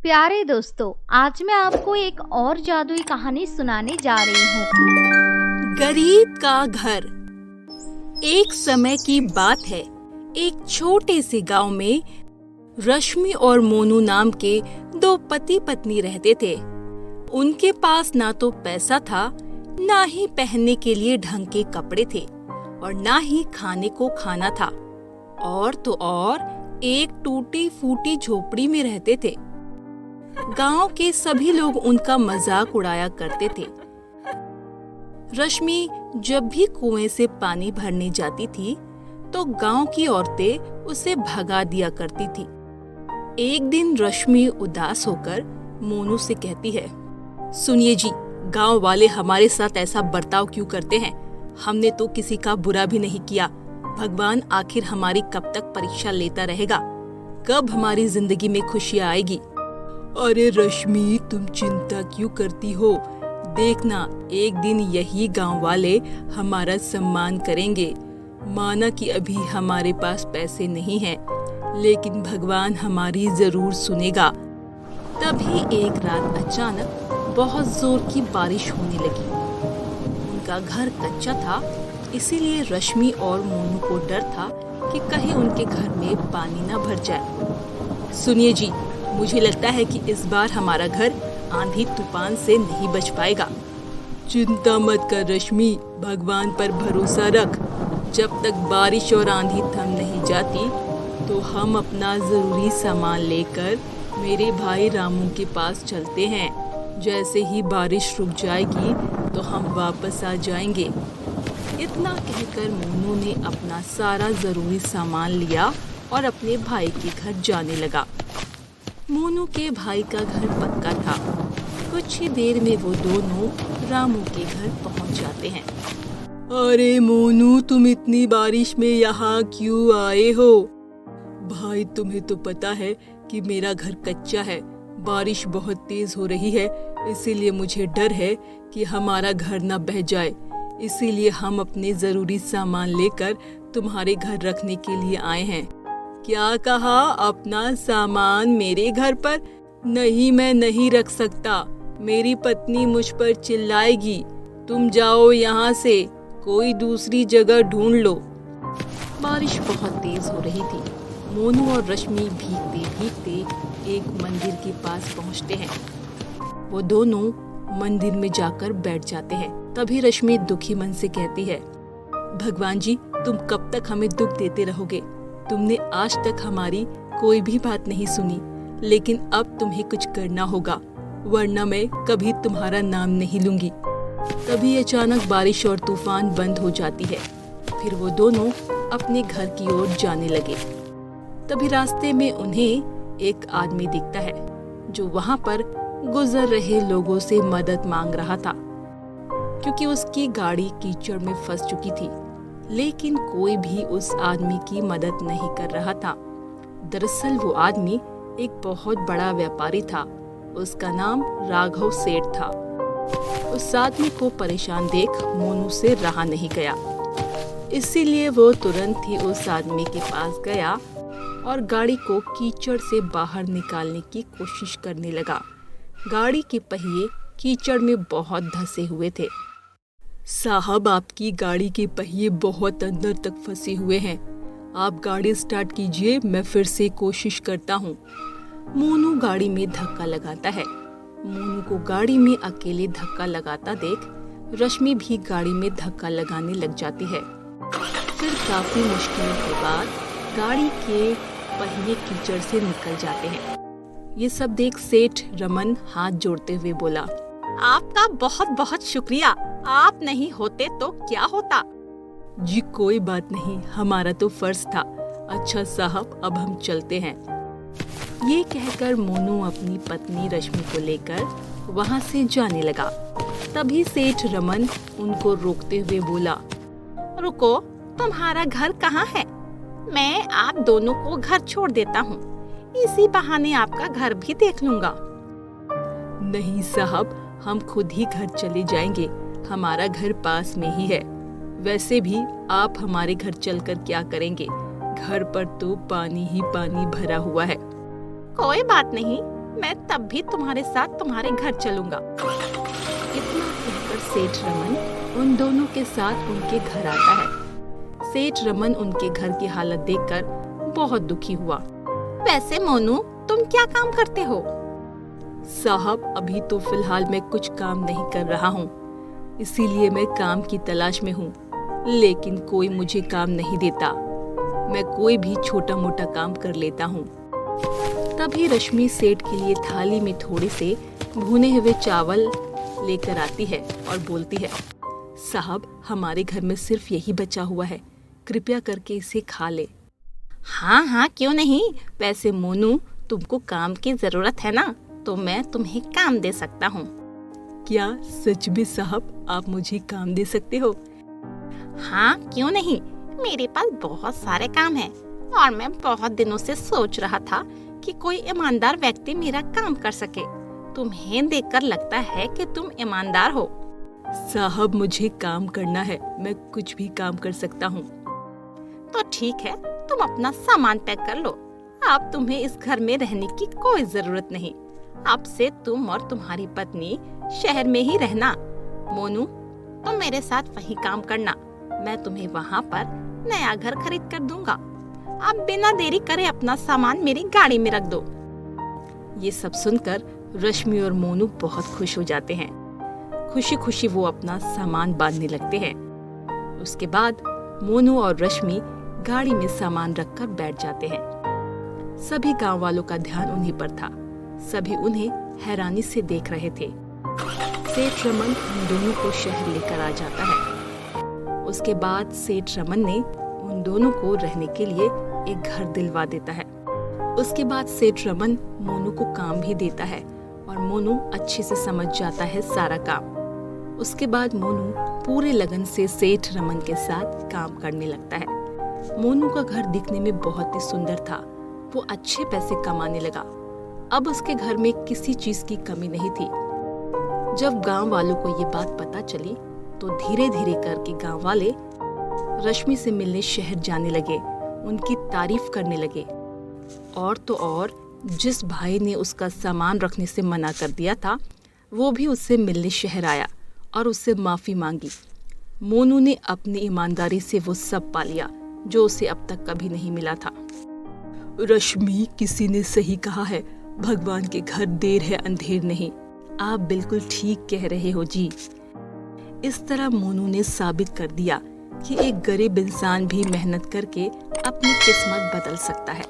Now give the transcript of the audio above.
प्यारे दोस्तों, आज मैं आपको एक और जादुई कहानी सुनाने जा रही हूँ। गरीब का घर। एक समय की बात है, एक छोटे से गांव में रश्मि और मोनू नाम के दो पति पत्नी रहते थे। उनके पास ना तो पैसा था, ना ही पहनने के लिए ढंग के कपड़े थे और ना ही खाने को खाना था। और तो और एक टूटी फूटी झोपड़ी में रहते थे। गांव के सभी लोग उनका मजाक उड़ाया करते थे। रश्मि जब भी कुएं से पानी भरने जाती थी तो गांव की औरतें उसे भगा दिया करती थी। एक दिन रश्मि उदास होकर मोनू से कहती है, सुनिए जी, गांव वाले हमारे साथ ऐसा बर्ताव क्यों करते हैं? हमने तो किसी का बुरा भी नहीं किया। भगवान आखिर हमारी कब तक परीक्षा लेता रहेगा? कब हमारी जिंदगी में खुशियाँ आएगी? अरे रश्मि, तुम चिंता क्यों करती हो? देखना, एक दिन यही गांव वाले हमारा सम्मान करेंगे। माना कि अभी हमारे पास पैसे नहीं हैं, लेकिन भगवान हमारी जरूर सुनेगा। तभी एक रात अचानक बहुत जोर की बारिश होने लगी। उनका घर कच्चा था, इसीलिए रश्मि और मोनू को डर था कि कहीं उनके घर में पानी न भर जाए। सुनिए जी, मुझे लगता है कि इस बार हमारा घर आंधी तूफान से नहीं बच पाएगा। चिंता मत कर रश्मि, भगवान पर भरोसा रख। जब तक बारिश और आंधी थम नहीं जाती तो हम अपना जरूरी सामान लेकर मेरे भाई रामू के पास चलते हैं। जैसे ही बारिश रुक जाएगी तो हम वापस आ जाएंगे। इतना कहकर मोनू ने अपना सारा जरूरी सामान लिया और अपने भाई के घर जाने लगा। मोनू के भाई का घर पक्का था। कुछ ही देर में वो दोनों रामू के घर पहुंच जाते हैं। अरे मोनू, तुम इतनी बारिश में यहाँ क्यों आए हो? भाई, तुम्हें तो पता है कि मेरा घर कच्चा है। बारिश बहुत तेज हो रही है, इसीलिए मुझे डर है कि हमारा घर न बह जाए। इसीलिए हम अपने जरूरी सामान लेकर तुम्हारे घर रखने के लिए आए हैं। क्या कहा? अपना सामान मेरे घर पर? नहीं, मैं नहीं रख सकता। मेरी पत्नी मुझ पर चिल्लाएगी। तुम जाओ यहाँ से, कोई दूसरी जगह ढूंढ लो। बारिश बहुत तेज हो रही थी। मोनू और रश्मि भीगते भीगते एक मंदिर के पास पहुँचते हैं। वो दोनों मंदिर में जाकर बैठ जाते हैं। तभी रश्मि दुखी मन से कहती है, भगवान जी, तुम कब तक हमें दुख देते रहोगे? तुमने आज तक हमारी कोई भी बात नहीं सुनी, लेकिन अब तुम्हें कुछ करना होगा, वरना मैं कभी तुम्हारा नाम नहीं लूंगी। तभी अचानक बारिश और तूफान बंद हो जाती है। फिर वो दोनों अपने घर की ओर जाने लगे। तभी रास्ते में उन्हें एक आदमी दिखता है जो वहाँ पर गुजर रहे लोगों से मदद मांग रहा था, क्योंकि उसकी गाड़ी कीचड़ में फंस चुकी थी। लेकिन कोई भी उस आदमी की मदद नहीं कर रहा था। दरअसल वो आदमी एक बहुत बड़ा व्यापारी था। उसका नाम राघव सेठ था। उस आदमी को परेशान देख मोनू से रहा नहीं गया, इसीलिए वो तुरंत ही उस आदमी के पास गया और गाड़ी को कीचड़ से बाहर निकालने की कोशिश करने लगा। गाड़ी के पहिए कीचड़ में बहुत धंसे हुए थे। साहब, आपकी गाड़ी के पहिए बहुत अंदर तक फंसे हुए हैं। आप गाड़ी स्टार्ट कीजिए, मैं फिर से कोशिश करता हूँ। मोनू गाड़ी में धक्का लगाता है। मोनू को गाड़ी में अकेले धक्का लगाता देख रश्मि भी गाड़ी में धक्का लगाने लग जाती है। फिर काफी मुश्किलों के बाद गाड़ी के पहिए कीचड़ से निकल जाते हैं। ये सब देख सेठ रमन हाथ जोड़ते हुए बोला, आपका बहुत बहुत शुक्रिया। आप नहीं होते तो क्या होता? जी कोई बात नहीं, हमारा तो फर्ज था। अच्छा साहब, अब हम चलते हैं। ये कहकर मोनू अपनी पत्नी रश्मि को लेकर वहाँ से जाने लगा। तभी सेठ रमन उनको रोकते हुए बोला, रुको, तुम्हारा घर कहाँ है? मैं आप दोनों को घर छोड़ देता हूँ। इसी बहाने आपका घर भी देख लूंगा। नहीं साहब, हम खुद ही घर चले जाएंगे। हमारा घर पास में ही है। वैसे भी आप हमारे घर चलकर क्या करेंगे? घर पर तो पानी ही पानी भरा हुआ है। कोई बात नहीं, मैं तब भी तुम्हारे साथ तुम्हारे घर चलूंगा। इतना कहकर सेठ रमन उन दोनों के साथ उनके घर आता है। सेठ रमन उनके घर की हालत देखकर बहुत दुखी हुआ। वैसे मोनू, तुम क्या काम करते हो? साहब, अभी तो फिलहाल मैं कुछ काम नहीं कर रहा हूँ, इसीलिए मैं काम की तलाश में हूँ, लेकिन कोई मुझे काम नहीं देता। मैं कोई भी छोटा मोटा काम कर लेता हूँ। तभी रश्मि सेठ के लिए थाली में थोड़े से भुने हुए चावल लेकर आती है और बोलती है, साहब, हमारे घर में सिर्फ यही बचा हुआ है, कृपया करके इसे खा ले। हाँ हाँ, क्यों नहीं। वैसे मोनू, तुमको काम की जरूरत है ना, तो मैं तुम्हें काम दे सकता हूँ। क्या सच में साहब, आप मुझे काम दे सकते हो? हाँ, क्यों नहीं। मेरे पास बहुत सारे काम हैं और मैं बहुत दिनों से सोच रहा था कि कोई ईमानदार व्यक्ति मेरा काम कर सके। तुम्हें देखकर लगता है कि तुम ईमानदार हो। साहब, मुझे काम करना है, मैं कुछ भी काम कर सकता हूँ। तो ठीक है, तुम अपना सामान पैक कर लो। अब तुम्हें इस घर में रहने की कोई जरूरत नहीं। अब से तुम और तुम्हारी पत्नी शहर में ही रहना। मोनू, तुम मेरे साथ वहीं काम करना, मैं तुम्हें वहाँ पर नया घर खरीद कर दूंगा। अब बिना देरी करे अपना सामान मेरी गाड़ी में रख दो। ये सब सुनकर रश्मि और मोनू बहुत खुश हो जाते हैं। खुशी खुशी वो अपना सामान बांधने लगते हैं। उसके बाद मोनू और रश्मि गाड़ी में सामान रखकर बैठ जाते हैं। सभी गांव वालों का ध्यान उन्हीं पर था। सभी उन्हें हैरानी से देख रहे थे। सेठ रमन उन दोनों को शहर लेकर आ जाता है। उसके बाद सेठ रमन ने उन दोनों को रहने के लिए एक घर दिलवा देता है। उसके बाद सेठ रमन मोनू को काम भी देता है और मोनू अच्छे से समझ जाता है सारा काम। उसके बाद मोनू पूरे लगन से सेठ रमन के साथ काम करने लगता है। मोनू का घर दिखने में बहुत ही सुंदर था। वो अच्छे पैसे कमाने लगा। अब उसके घर में किसी चीज की कमी नहीं थी। जब गांव वालों को ये बात पता चली तो धीरे धीरे करके गांव वाले रश्मि से मिलने शहर जाने लगे, उनकी तारीफ करने लगे। और तो और, जिस भाई ने उसका सामान रखने से मना कर दिया था, वो भी उससे मिलने शहर आया और उससे माफी मांगी। मोनू ने अपनी ईमानदारी से वो सब पा लिया जो उसे अब तक कभी नहीं मिला था। रश्मि, किसी ने सही कहा है, भगवान के घर देर है अंधेर नहीं। आप बिल्कुल ठीक कह रहे हो जी। इस तरह मोनू ने साबित कर दिया कि एक गरीब इंसान भी मेहनत करके अपनी किस्मत बदल सकता है।